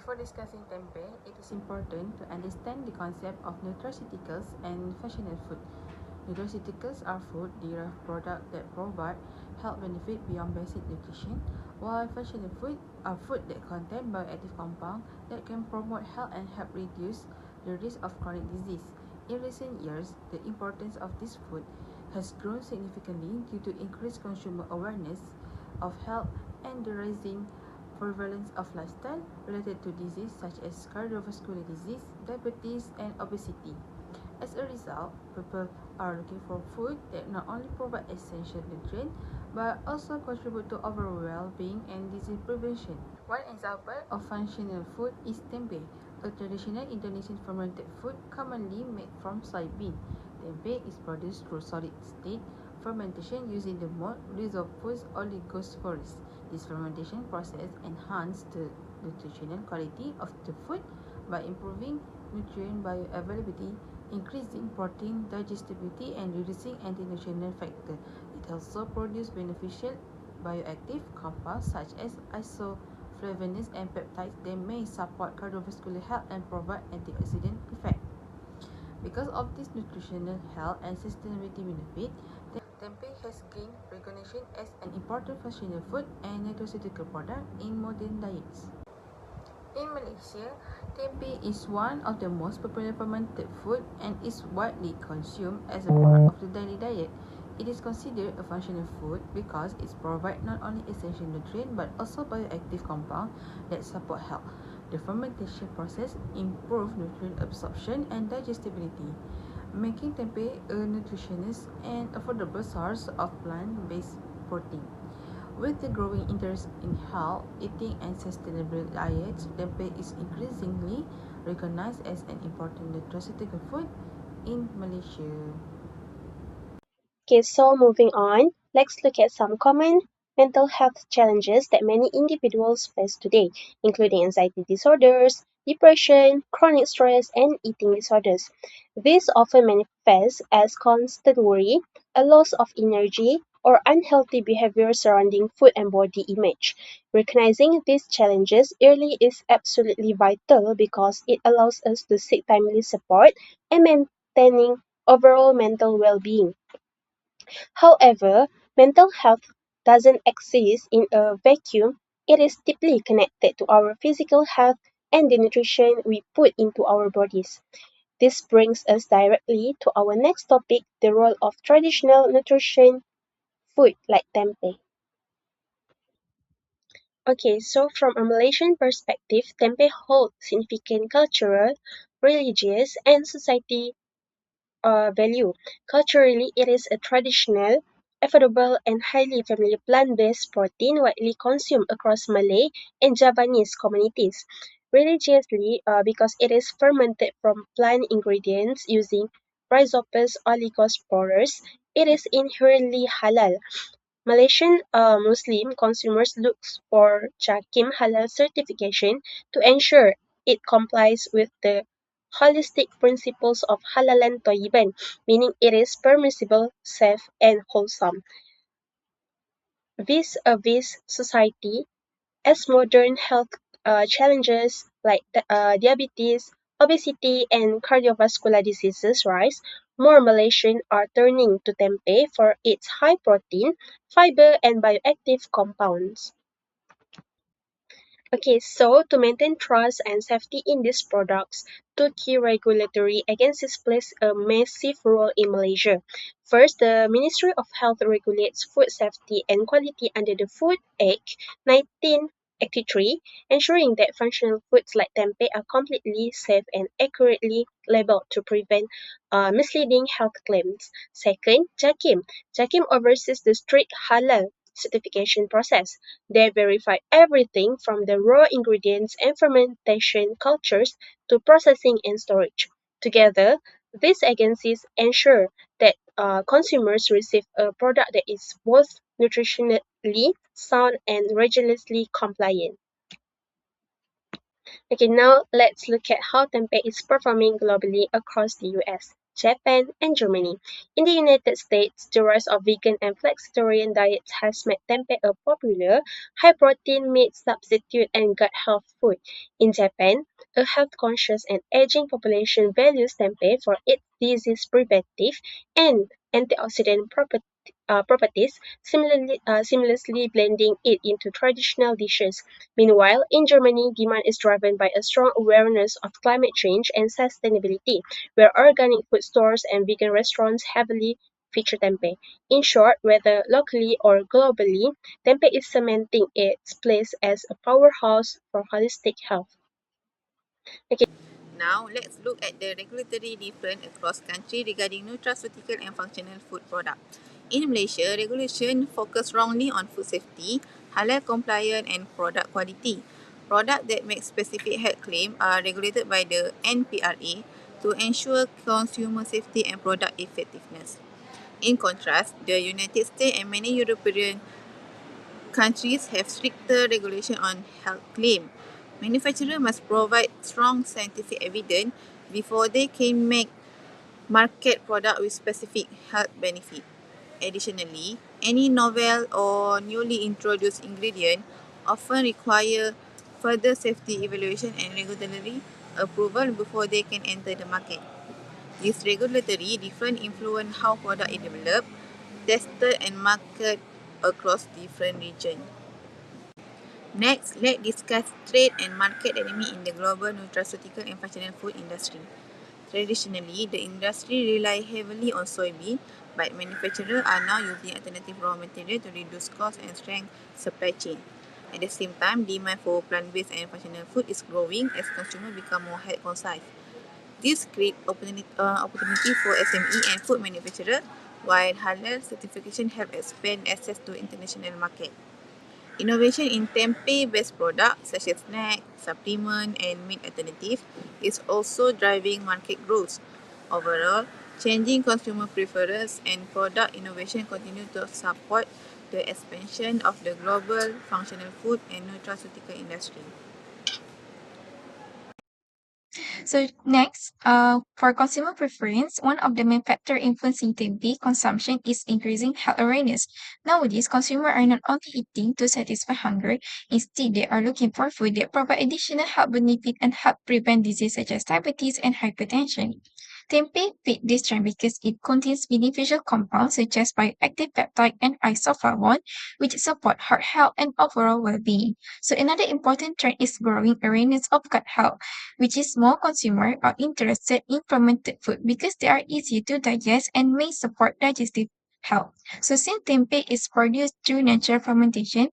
Before discussing tempeh, it is important to understand the concept of nutraceuticals and functional food. Nutraceuticals are food-derived products that provide health benefit beyond basic nutrition, while functional food are food that contain bioactive compounds that can promote health and help reduce the risk of chronic disease. In recent years, the importance of this food has grown significantly due to increased consumer awareness of health and the rising prevalence of lifestyle related to disease such as cardiovascular disease, diabetes, and obesity. As a result, people are looking for food that not only provide essential nutrients but also contribute to overall well-being and disease prevention. One example of functional food is tempeh, a traditional Indonesian fermented food commonly made from soybean. Tempeh is produced through solid-state fermentation using the malt Rhizopus oligosporus. This fermentation process enhances the nutritional quality of the food by improving nutrient bioavailability, increasing protein digestibility, and reducing anti-nutritional factors. It also produces beneficial bioactive compounds such as isoflavones and peptides that may support cardiovascular health and provide antioxidant effect. Because of this nutritional health and sustainability benefit, tempeh has gained recognition as an important functional food and nutraceutical product in modern diets. In Malaysia, tempeh is one of the most popular fermented food and is widely consumed as a part of the daily diet. It is considered a functional food because it provides not only essential nutrients but also bioactive compounds that support health. The fermentation process improves nutrient absorption and digestibility, making tempeh a nutritious and affordable source of plant-based protein. With the growing interest in health, eating, and sustainable diets, tempeh is increasingly recognized as an important nutraceutical food in Malaysia. Okay, so moving on, let's look at some common mental health challenges that many individuals face today, including anxiety disorders, depression, chronic stress, and eating disorders. These often manifest as constant worry, a loss of energy, or unhealthy behavior surrounding food and body image. Recognizing these challenges early is absolutely vital because it allows us to seek timely support and maintaining overall mental well-being. However, mental health doesn't exist in a vacuum. It is deeply connected to our physical health and the nutrition we put into our bodies. This brings us directly to our next topic, the role of traditional nutrition food like tempeh. Okay, so from a Malaysian perspective, tempeh holds significant cultural, religious, and society value. Culturally, it is a traditional, affordable, and highly familiar plant-based protein widely consumed across Malay and Javanese communities. Religiously, because it is fermented from plant ingredients using Rhizopus oligosporus, it is inherently halal. Malaysian Muslim consumers look for Jakim Halal certification to ensure it complies with the holistic principles of halalan toyiban, meaning it is permissible, safe, and wholesome. Vis-a-vis society, as modern health challenges like diabetes, obesity, and cardiovascular diseases rise, more Malaysians are turning to tempeh for its high protein, fiber, and bioactive compounds. Okay, so to maintain trust and safety in these products, two key regulatory agencies plays a massive role in Malaysia. First, the Ministry of Health regulates food safety and quality under the Food Act 1983, ensuring that functional foods like tempeh are completely safe and accurately labeled to prevent misleading health claims. Second, JAKIM. JAKIM oversees the strict halal certification process. They verify everything from the raw ingredients and fermentation cultures to processing and storage. Together, these agencies ensure that consumers receive a product that is both nutritionally sound and rigorously compliant. Okay, now let's look at how tempeh is performing globally across the US. Japan, and Germany. In the United States, the rise of vegan and flexitarian diets has made tempeh a popular, high-protein meat substitute and gut health food. In Japan, a health-conscious and aging population values tempeh for its disease preventive and antioxidant properties, seamlessly blending it into traditional dishes. Meanwhile, in Germany, demand is driven by a strong awareness of climate change and sustainability, where organic food stores and vegan restaurants heavily feature tempeh. In short, whether locally or globally, tempeh is cementing its place as a powerhouse for holistic health. Okay. Now, let's look at the regulatory difference across country regarding nutraceutical and functional food products. In Malaysia, regulation focus strongly on food safety, halal compliant and product quality. Products that make specific health claim are regulated by the NPRA to ensure consumer safety and product effectiveness. In contrast, the United States and many European countries have stricter regulation on health claim. Manufacturers must provide strong scientific evidence before they can make market product with specific health benefit. Additionally, any novel or newly introduced ingredient often require further safety evaluation and regulatory approval before they can enter the market. This regulatory difference influence how product is developed, tested and marketed across different regions. Next, let's discuss trade and market dynamics in the global nutraceutical and functional food industry. Traditionally, the industry relied heavily on soybean, but manufacturers are now using alternative raw material to reduce costs and strengthen supply chain. At the same time, demand for plant-based and functional food is growing as consumers become more health conscious. This creates opportunity for SME and food manufacturers, while halal certification help expand access to international market. Innovation in tempeh-based products such as snack, supplement and meat alternatives is also driving market growth. Overall, changing consumer preferences and product innovation continue to support the expansion of the global functional food and nutraceutical industry. So next, for consumer preference, one of the main factor influencing TMP consumption is increasing health awareness. Nowadays, consumers are not only eating to satisfy hunger, instead they are looking for food that provide additional health benefit and help prevent disease such as diabetes and hypertension. Tempeh fit this trend because it contains beneficial compounds such as bioactive peptide and isoflavone, which support heart health and overall well-being. So another important trend is growing awareness of gut health, which is more consumers are interested in fermented food because they are easy to digest and may support digestive health. So since tempeh is produced through natural fermentation,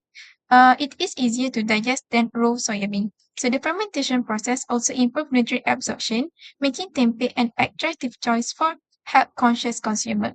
it is easier to digest than raw soybean. So the fermentation process also improves nutrient absorption, making tempeh an attractive choice for health-conscious consumers.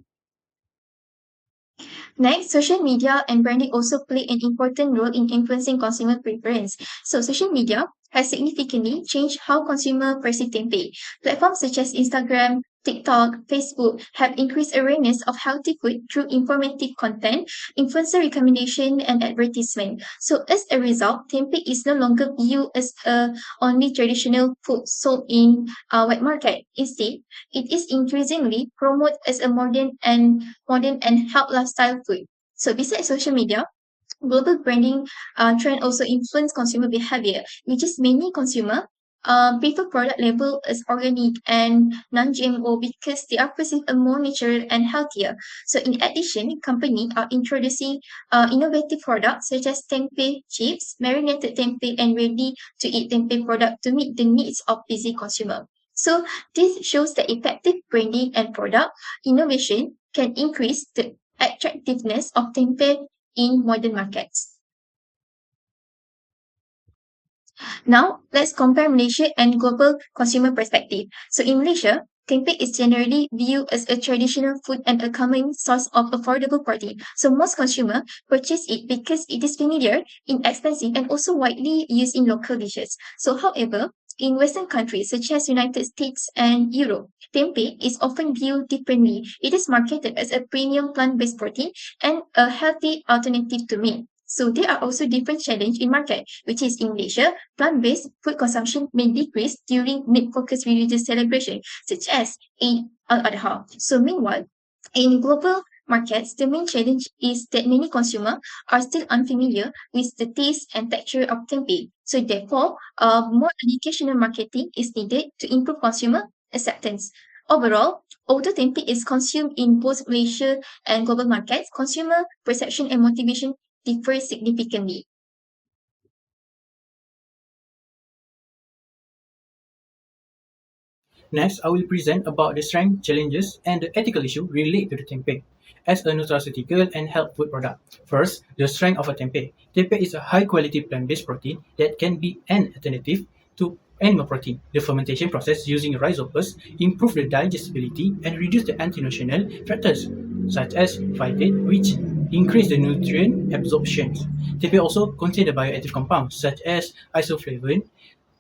Next, social media and branding also play an important role in influencing consumer preference. So, social media has significantly changed how consumers perceive tempeh. Platforms such as Instagram, TikTok, Facebook have increased awareness of healthy food through informative content, influencer recommendation, and advertisement. So, as a result, tempeh is no longer viewed as a only traditional food sold in a wet market. Instead, it is increasingly promoted as a modern and health lifestyle food. So besides social media, global branding trend also influence consumer behavior, which is many consumer prefer product label as organic and non-GMO because they are perceived as more natural and healthier. So in addition, companies are introducing innovative products such as tempeh chips, marinated tempeh, and ready-to-eat tempeh product to meet the needs of busy consumer. So this shows that effective branding and product innovation can increase the attractiveness of tempeh in modern markets. Now, let's compare Malaysia and global consumer perspective. So in Malaysia, tempeh is generally viewed as a traditional food and a common source of affordable protein. So most consumers purchase it because it is familiar, inexpensive, and also widely used in local dishes. So however, in Western countries such as United States and Europe, tempeh is often viewed differently. It is marketed as a premium plant-based protein and a healthy alternative to meat. So there are also different challenges in market, which is in Malaysia, plant-based food consumption may decrease during meat-focused religious celebration, such as Eid al-Adha. So meanwhile, in global markets, the main challenge is that many consumers are still unfamiliar with the taste and texture of tempeh. So therefore, more educational marketing is needed to improve consumer acceptance. Overall, although tempeh is consumed in both Malaysia and global markets, consumer perception and motivation differ significantly. Next, I will present about the strength, challenges, and the ethical issue related to the tempeh as a nutraceutical and health food product. First, the strength of a tempeh. Tempeh is a high-quality plant-based protein that can be an alternative to animal protein. The fermentation process using rhizopus improves the digestibility and reduce the anti-nutritional factors such as phytate, which increase the nutrient absorption. Tempeh also contains the bioactive compounds such as isoflavone,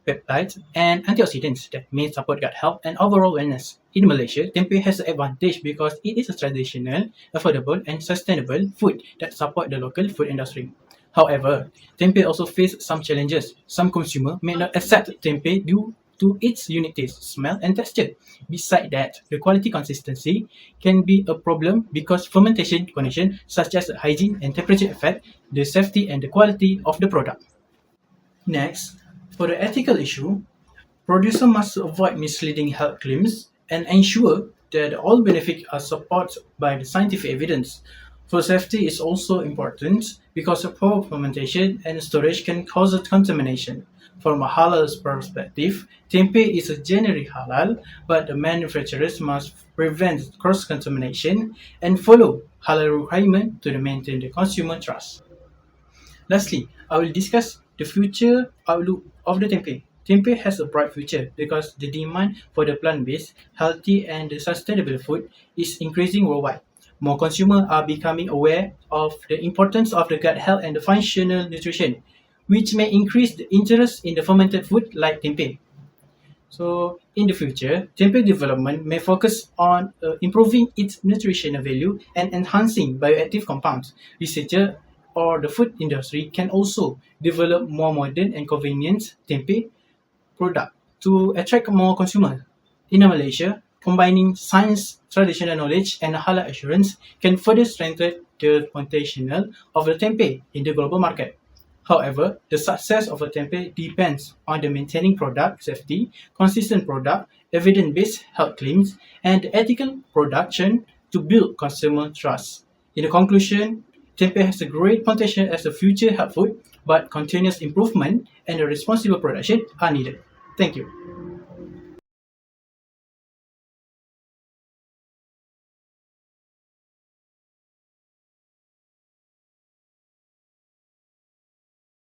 peptides, and antioxidants that may support gut health and overall wellness. In Malaysia, tempeh has an advantage because it is a traditional, affordable, and sustainable food that support the local food industry. However, tempeh also faces some challenges. Some consumers may not accept tempeh due to its unique taste, smell, and texture. Besides that, the quality consistency can be a problem because fermentation conditions such as hygiene and temperature affect the safety and the quality of the product. Next, for the ethical issue, producers must avoid misleading health claims and ensure that all benefits are supported by the scientific evidence. Food safety is also important because of poor fermentation and storage can cause contamination. From a halal perspective, tempeh is a generally halal, but the manufacturers must prevent cross-contamination and follow halal requirements to maintain the consumer trust. Lastly, I will discuss the future outlook of the tempeh. Tempeh has a bright future because the demand for the plant-based, healthy, and sustainable food is increasing worldwide. More consumers are becoming aware of the importance of the gut health and the functional nutrition, which may increase the interest in the fermented food like tempeh. So, in the future, tempeh development may focus on improving its nutritional value and enhancing bioactive compounds. Researchers or the food industry can also develop more modern and convenient tempeh product to attract more consumers. In Malaysia, combining science, traditional knowledge, and halal assurance can further strengthen the potential of the tempeh in the global market. However, the success of a tempeh depends on the maintaining product safety, consistent product, evidence-based health claims, and ethical production to build consumer trust. In the conclusion, tempeh has a great potential as a future health food, but continuous improvement and a responsible production are needed. Thank you.